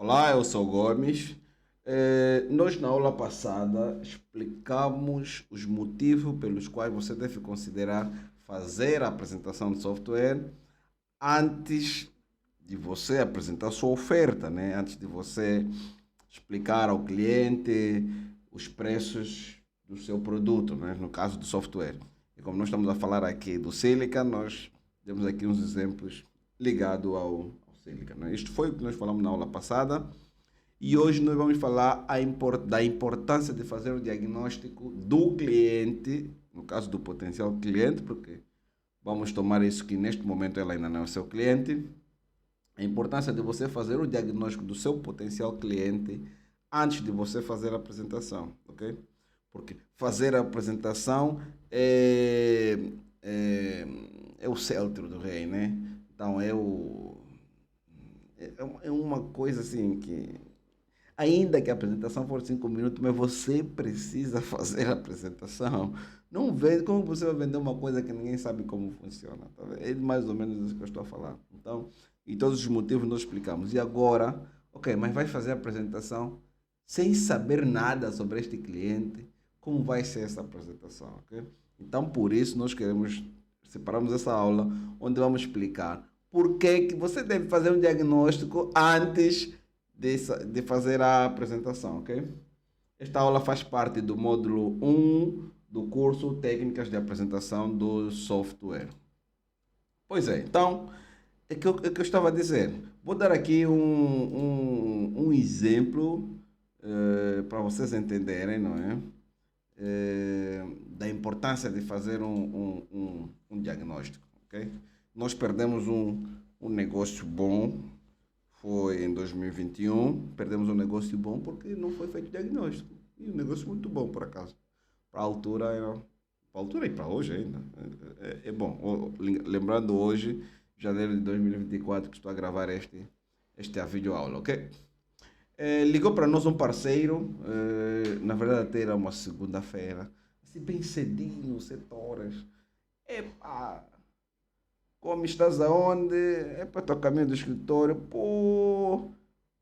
Olá, eu sou o Gomes. Nós na aula passada explicamos os motivos pelos quais você deve considerar fazer a apresentação de software antes de você apresentar sua oferta, né? Antes de você explicar ao cliente os preços do seu produto, né? No caso do software. E como nós estamos a falar aqui do Silica, nós temos aqui uns exemplos ligados ao Silica, né? Isto foi o que nós falamos na aula passada. E hoje nós vamos falar da importância de fazer o diagnóstico do cliente, no caso do potencial cliente, porque vamos tomar isso que neste momento ela ainda não é o seu cliente. A importância de você fazer o diagnóstico do seu potencial cliente antes de você fazer a apresentação, ok? Porque fazer a apresentação é, é o cetro do rei, né? Então é uma coisa assim que ainda que a apresentação for 5 minutos, mas você precisa fazer a apresentação. Não vende, como você vai vender uma coisa que ninguém sabe como funciona? Tá vendo? É mais ou menos isso que eu estou a falar. Então, e todos os motivos nós explicamos. E agora, ok, mas vai fazer a apresentação sem saber nada sobre este cliente, como vai ser essa apresentação, ok? Então, por isso nós queremos, separamos essa aula, onde vamos explicar por que você deve fazer um diagnóstico antes de fazer a apresentação, ok? Esta aula faz parte do módulo 1 do curso Técnicas de Apresentação do Software. Pois é, então, é que eu estava a dizer. Vou dar aqui um exemplo para vocês entenderem, não é? Da importância de fazer um diagnóstico, ok? Nós perdemos um negócio bom, foi em 2021, perdemos um negócio bom porque não foi feito diagnóstico. E um negócio muito bom, por acaso. Para a altura, para a altura e para hoje ainda. É bom. Lembrando hoje, janeiro de 2024, que estou a gravar esta videoaula, ok? Ligou para nós um parceiro, na verdade até era uma segunda-feira, assim bem cedinho, 7 horas. Epá, como estás aonde? É para o caminho do escritório. Pô,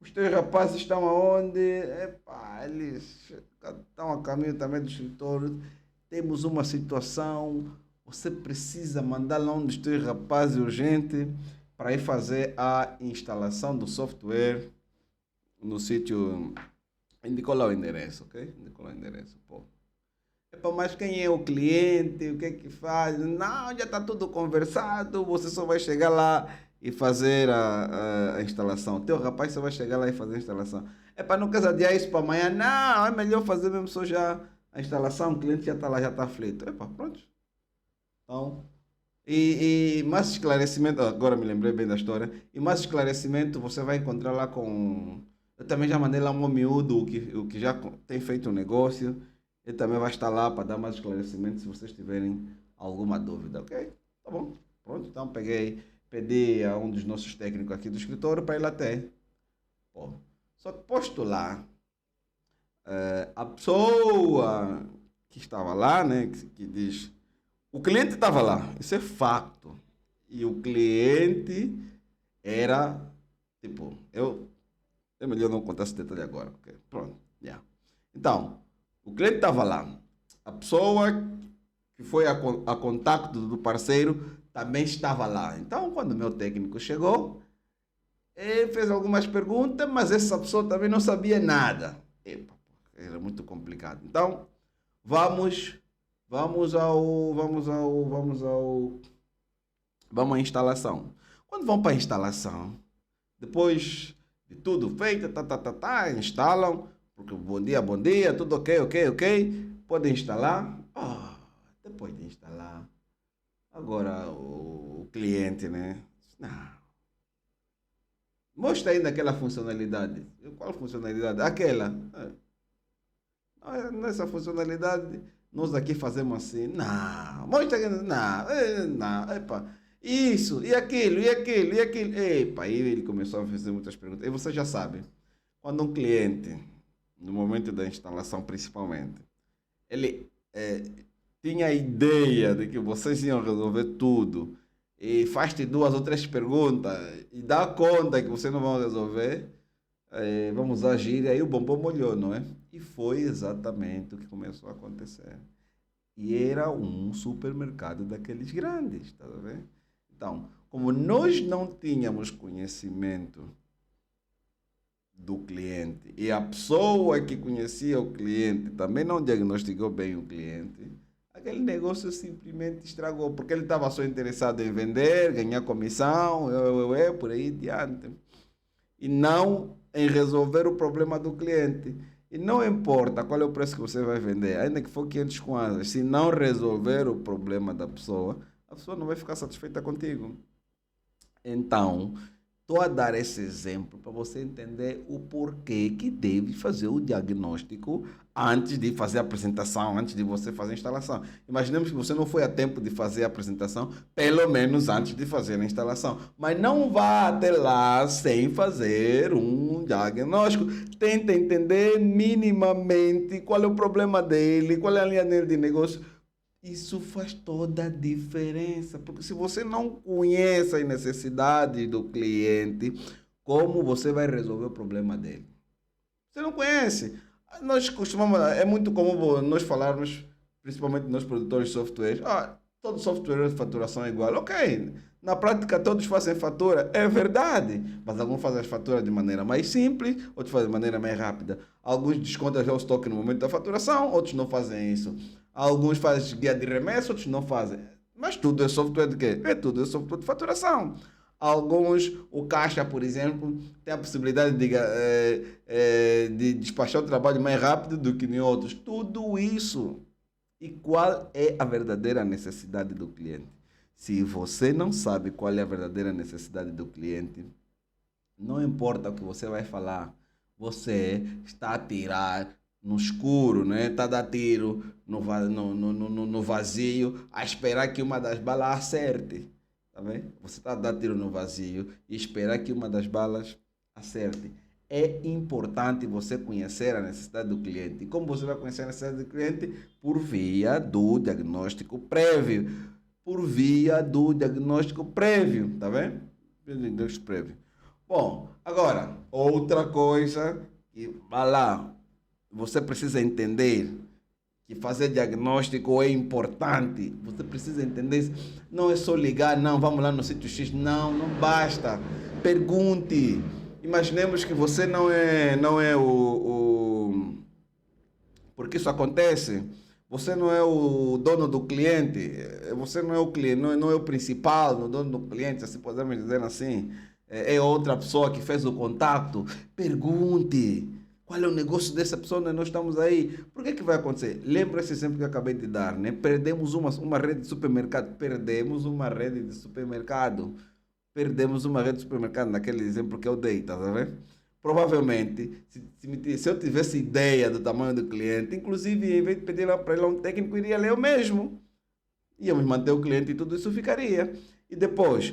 os teus rapazes estão aonde? Epá, eles estão a caminho também do escritório. Temos uma situação. Você precisa mandar lá um dos teus rapazes urgente para ir fazer a instalação do software no sítio. Indicou lá o endereço, ok? Indicou lá o endereço, pô. Epa, mas quem é o cliente? O que é que faz? Não, já está tudo conversado. Você só vai chegar lá e fazer a instalação. Teu rapaz só vai chegar lá e fazer a instalação. Epa, não queres adiar isso para amanhã? Não, é melhor fazer mesmo só já a instalação. O cliente já está lá, já está aflito. Epa, pronto. Então, e mais esclarecimento. Agora me lembrei bem da história. E mais esclarecimento você vai encontrar lá com. Eu também já mandei lá um miúdo, o que já tem feito o negócio. Ele também vai estar lá para dar mais esclarecimento se vocês tiverem alguma dúvida, ok? Tá bom. Pronto, então pedi a um dos nossos técnicos aqui do escritório para ir lá até. Pô, só que posto lá, a pessoa que estava lá, né, que diz, o cliente estava lá, isso é facto. E o cliente era, tipo, é melhor não contar esse detalhe agora, ok? Pronto, já. Então, o cliente estava lá. A pessoa que foi a contacto do parceiro também estava lá. Então, quando o meu técnico chegou, ele fez algumas perguntas, mas essa pessoa também não sabia nada. Epa, era muito complicado. Então, vamos, vamos à instalação. Quando vão para a instalação, depois de tudo feito, instalam, porque bom dia, tudo ok, ok, ok, podem instalar. Depois de instalar, agora o cliente, né? Não, mostra ainda aquela funcionalidade. Qual funcionalidade? Aquela. Nessa funcionalidade, nós aqui fazemos assim. Não, mostra que não, não, epa. Isso, e aquilo, e aquilo, e aquilo. Epa, aí ele começou a fazer muitas perguntas. E você já sabe, quando um cliente, no momento da instalação principalmente, ele tinha a ideia de que vocês iam resolver tudo e faz-te 2 ou 3 perguntas e dá conta que vocês não vão resolver, vamos agir, e aí o bombom molhou, não é? E foi exatamente o que começou a acontecer. E era um supermercado daqueles grandes, tá vendo? Então, como nós não tínhamos conhecimento do cliente e a pessoa que conhecia o cliente também não diagnosticou bem o cliente, aquele negócio simplesmente estragou, porque ele estava só interessado em vender, ganhar comissão, por aí adiante, e não em resolver o problema do cliente. E não importa qual é o preço que você vai vender, ainda que for 500 kwanzas, se não resolver o problema da pessoa, a pessoa não vai ficar satisfeita contigo. Então, estou a dar esse exemplo para você entender o porquê que deve fazer o diagnóstico antes de fazer a apresentação, antes de você fazer a instalação. Imaginemos que você não foi a tempo de fazer a apresentação, pelo menos antes de fazer a instalação. Mas não vá até lá sem fazer um diagnóstico. Tenta entender minimamente qual é o problema dele, qual é a linha dele de negócio. Isso faz toda a diferença, porque se você não conhece as necessidades do cliente, como você vai resolver o problema dele? Você não conhece. Nós costumamos, é muito comum nós falarmos, principalmente nós produtores de software, todo software de faturação é igual. Ok, na prática todos fazem fatura, é verdade, mas alguns fazem as faturas de maneira mais simples, outros fazem de maneira mais rápida. Alguns descontam já o estoque no momento da faturação, outros não fazem isso. Alguns fazem guia de remessa, outros não fazem. Mas tudo é software de quê? É tudo é software de faturação. Alguns, o caixa, por exemplo, tem a possibilidade de despachar o trabalho mais rápido do que em outros. Tudo isso. E qual é a verdadeira necessidade do cliente? Se você não sabe qual é a verdadeira necessidade do cliente, não importa o que você vai falar, você está a tirar no escuro, né? Está a dar tiro no vazio, a esperar que uma das balas acerte. Tá vendo? Você está a dar tiro no vazio e esperar que uma das balas acerte. É importante você conhecer a necessidade do cliente. E como você vai conhecer a necessidade do cliente? Por via do diagnóstico prévio. Por via do diagnóstico prévio, tá vendo? Diagnóstico prévio. Bom, agora, outra coisa que, vai lá, você precisa entender que fazer diagnóstico é importante. Você precisa entender, não é só ligar, não, vamos lá no sítio X, não, não basta. Pergunte. Imaginemos que você não é porque isso acontece. Você não é o dono do cliente, você não é o cliente, não é o principal, o dono do cliente, assim podemos dizer assim. É outra pessoa que fez o contato. Pergunte. Qual é o negócio dessa pessoa? Nós estamos aí. Por que vai acontecer? Lembra esse exemplo que eu acabei de dar, né? Perdemos uma rede de supermercado. Perdemos uma rede de supermercado. Perdemos uma rede de supermercado naquele exemplo que eu dei, tá vendo? Provavelmente, se eu tivesse ideia do tamanho do cliente, inclusive, em vez de pedir para ele um técnico, iria ler eu mesmo. Íamos manter o cliente e tudo isso ficaria. E depois,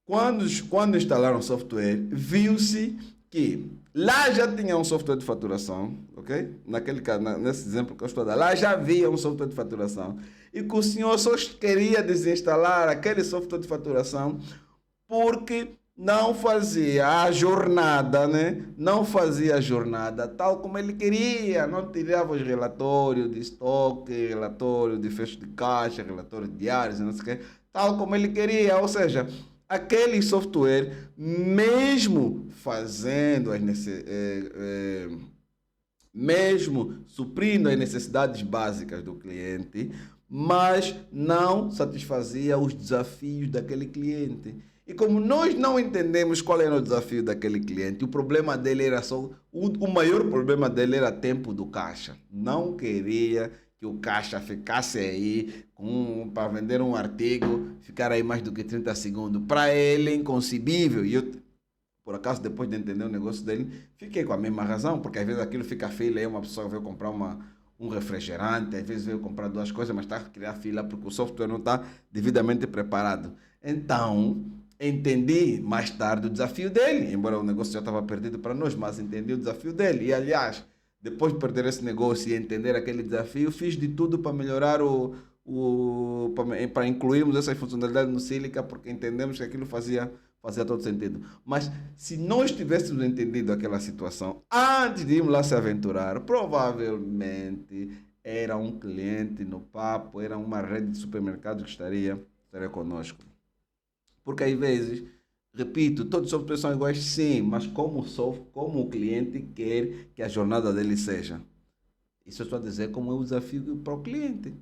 quando instalaram o software, viu-se que lá já tinha um software de faturação, ok? Naquele caso, nesse exemplo que eu estou a dar, lá já havia um software de faturação. E que o senhor só queria desinstalar aquele software de faturação porque não fazia a jornada, né? Não fazia a jornada tal como ele queria. Não tirava os relatórios de estoque, relatório de fecho de caixa, relatórios diários, não sei o quê, tal como ele queria. Ou seja, aquele software, mesmo fazendo mesmo suprindo as necessidades básicas do cliente, mas não satisfazia os desafios daquele cliente. E como nós não entendemos qual era o desafio daquele cliente, o problema dele era só, o maior problema dele era tempo do caixa. Não queria que o caixa ficasse aí para vender um artigo, ficar aí mais do que 30 segundos. Para ele é inconcebível. E eu, por acaso, depois de entender o negócio dele, fiquei com a mesma razão, porque às vezes aquilo fica fila, aí uma pessoa veio comprar um refrigerante, às vezes veio comprar duas coisas, mas está a criar fila porque o software não está devidamente preparado. Então, entendi mais tarde o desafio dele, embora o negócio já estava perdido para nós, mas entendi o desafio dele. E, aliás, depois de perder esse negócio e entender aquele desafio, fiz de tudo para melhorar para incluirmos essas funcionalidades no Silica, porque entendemos que aquilo fazia fazia todo sentido. Mas se nós tivéssemos entendido aquela situação antes de irmos lá se aventurar, provavelmente era um cliente no papo, era uma rede de supermercados que estaria conosco. Porque às vezes, repito, todos os softwares são iguais, sim, mas como o cliente quer que a jornada dele seja. Isso eu estou a dizer como é o desafio para o cliente.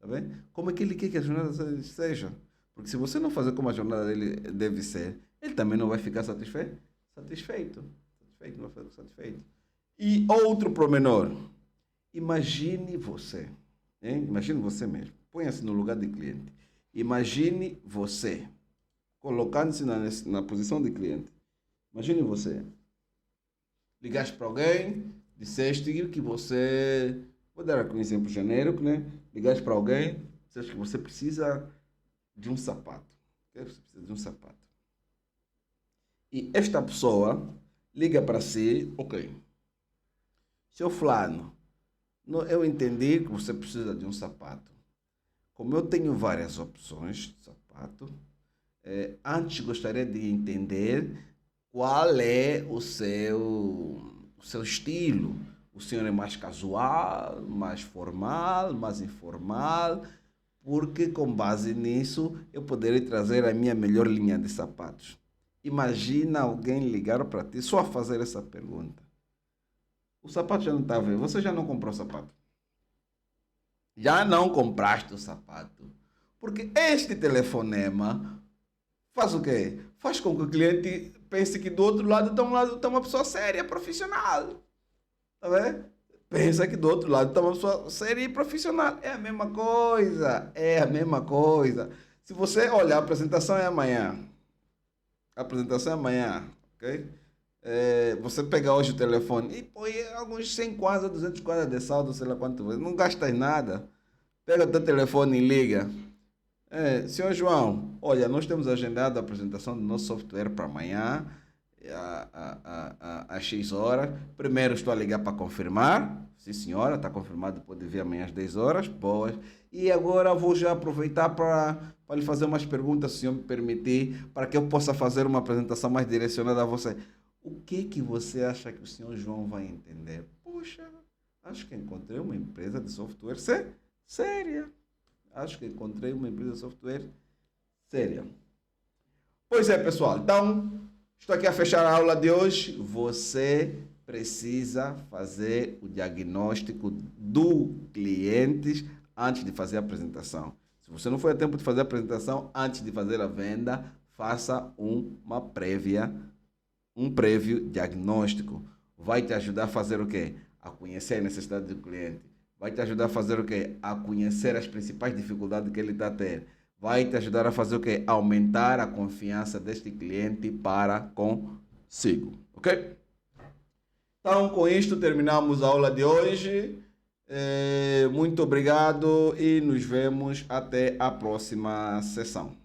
Tá bem? Como é que ele quer que a jornada seja? Porque se você não fazer como a jornada dele deve ser, ele também não vai ficar satisfeito. Não vai ficar satisfeito. E outro promenor. Imagine você. Hein? Imagine você mesmo. Ponha-se no lugar de cliente. Imagine você. Colocando-se na posição de cliente. Imagine você. Ligaste para alguém, disseste que você... Vou dar aqui um exemplo genérico, né? Ligaste para alguém, disseste que você precisa de um sapato. Okay? Você precisa de um sapato. E esta pessoa liga para si, ok. Seu fulano, eu entendi que você precisa de um sapato. Como eu tenho várias opções de sapato, antes gostaria de entender qual é o seu estilo. O senhor é mais casual, mais formal, mais informal, porque com base nisso eu poderia trazer a minha melhor linha de sapatos. Imagina alguém ligar para ti só a fazer essa pergunta. O sapato já não está a ver, você já não comprou o sapato. Já não compraste o sapato. Porque este telefonema faz o quê? Faz com que o cliente pense que do outro lado está uma pessoa séria, profissional. Tá vendo? Pensa que do outro lado está uma pessoa séria e profissional. É a mesma coisa. É a mesma coisa. Se você olhar, a apresentação é amanhã. A apresentação é amanhã. Ok? Você pega hoje o telefone e põe alguns 100 kwanza, 200 kwanza de saldo, sei lá quanto. Não gastas nada. Pega o teu telefone e liga. Senhor João, olha, nós temos agendado a apresentação do nosso software para amanhã, às X horas. Primeiro estou a ligar para confirmar. Sim, senhora, está confirmado, pode vir amanhã às 10 horas. Boas. E agora vou já aproveitar para lhe fazer umas perguntas, se o senhor me permitir, para que eu possa fazer uma apresentação mais direcionada a você. O que você acha que o senhor João vai entender? Poxa, acho que encontrei uma empresa de software séria. Acho que encontrei uma empresa de software séria. Pois é, pessoal. Então, estou aqui a fechar a aula de hoje. Você precisa fazer o diagnóstico do cliente antes de fazer a apresentação. Se você não foi a tempo de fazer a apresentação antes de fazer a venda, faça um prévio diagnóstico. Vai te ajudar a fazer o quê? A conhecer a necessidade do cliente. Vai te ajudar a fazer o quê? A conhecer as principais dificuldades que ele está a ter. Vai te ajudar a fazer o quê? Aumentar a confiança deste cliente para consigo. Ok? Então, com isto, terminamos a aula de hoje. Muito obrigado e nos vemos até a próxima sessão.